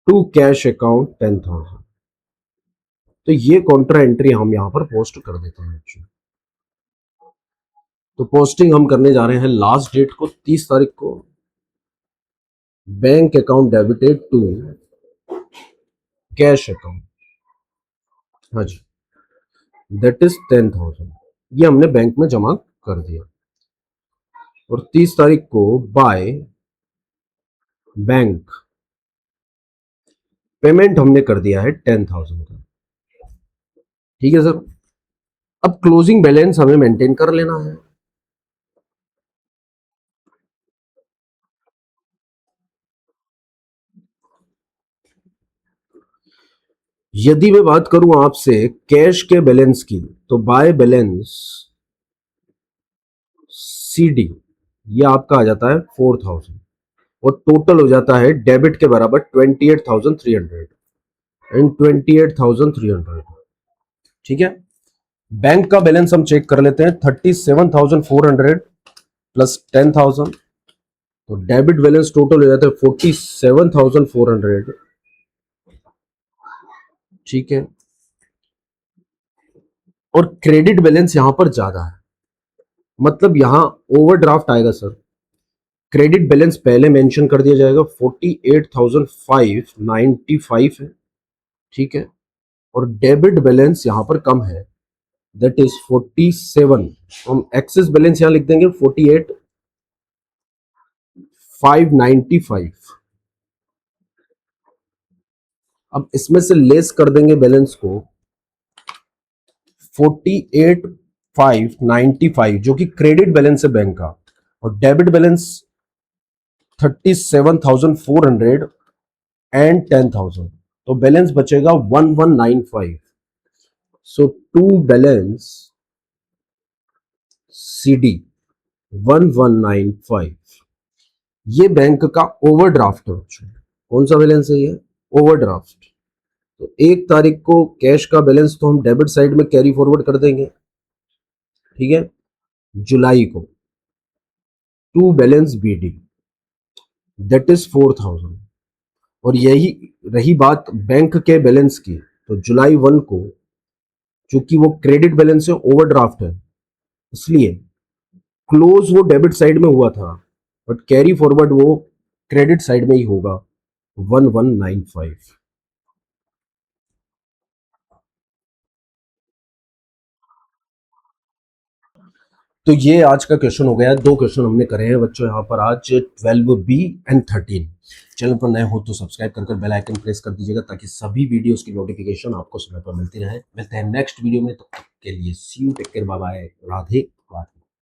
to cash account 10,000। तो ये कॉन्ट्रा एंट्री हम यहां पर पोस्ट कर देते हैं बच्चों। तो पोस्टिंग हम करने जा रहे हैं लास्ट डेट को 30 तारीख को। Bank account debited to cash account, हाँ जी, दैट इज 10,000। ये हमने बैंक में जमा कर दिया। और 30 तारीख को बाय बैंक पेमेंट हमने कर दिया है 10,000 का, ठीक है सर। अब क्लोजिंग बैलेंस हमें मेंटेन कर लेना है। यदि मैं बात करूं आपसे कैश के बैलेंस की, तो बाय बैलेंस सीडी, ये आपका आ जाता है 4,000 और टोटल हो जाता है डेबिट के बराबर 28,300 एंड 28,300, ठीक है। बैंक का बैलेंस हम चेक कर लेते हैं 37,400 प्लस 10,000, तो डेबिट बैलेंस टोटल हो जाता है 47,400, ठीक है। और क्रेडिट बैलेंस यहां पर ज्यादा है, मतलब यहां ओवरड्राफ्ट आएगा सर। क्रेडिट बैलेंस पहले मेंशन कर दिया जाएगा 48,595 है, ठीक है। और डेबिट बैलेंस यहां पर कम है, दैट इज 47। हम एक्सेस बैलेंस यहां लिख देंगे 48,595। अब इसमें से लेस कर देंगे बैलेंस को 48,595 जो कि क्रेडिट बैलेंस है बैंक का, और डेबिट बैलेंस 37,400 एंड 10,000, तो बैलेंस बचेगा 1195। सो टू बैलेंस सीडी 1195, ये बैंक का ओवरड्राफ्ट है बच्चों। कौन सा बैलेंस है ये, ओवरड्राफ्ट। तो 1 तारीख को कैश का बैलेंस तो हम डेबिट साइड में कैरी फॉरवर्ड कर देंगे, ठीक है। जुलाई को to balance BD that is 4,000। और यही रही बात बैंक के बैलेंस की, तो जुलाई 1 को चूंकि वो क्रेडिट बैलेंस है, ओवरड्राफ्ट है, इसलिए क्लोज वो डेबिट साइड में हुआ था, बट कैरी फॉरवर्ड वो क्रेडिट साइड में ही होगा 1195। तो ये आज का क्वेश्चन हो गया। 2 क्वेश्चन हमने करे हैं बच्चों यहाँ पर आज, 12B एंड 13। चैनल पर नए हो तो सब्सक्राइब कर बेल आइकन प्रेस कर दीजिएगा ताकि सभी वीडियोस की नोटिफिकेशन आपको समय पर मिलती रहे। मिलते हैं नेक्स्ट वीडियो में, तब तक के लिए see you, take care, bye bye, Radhe.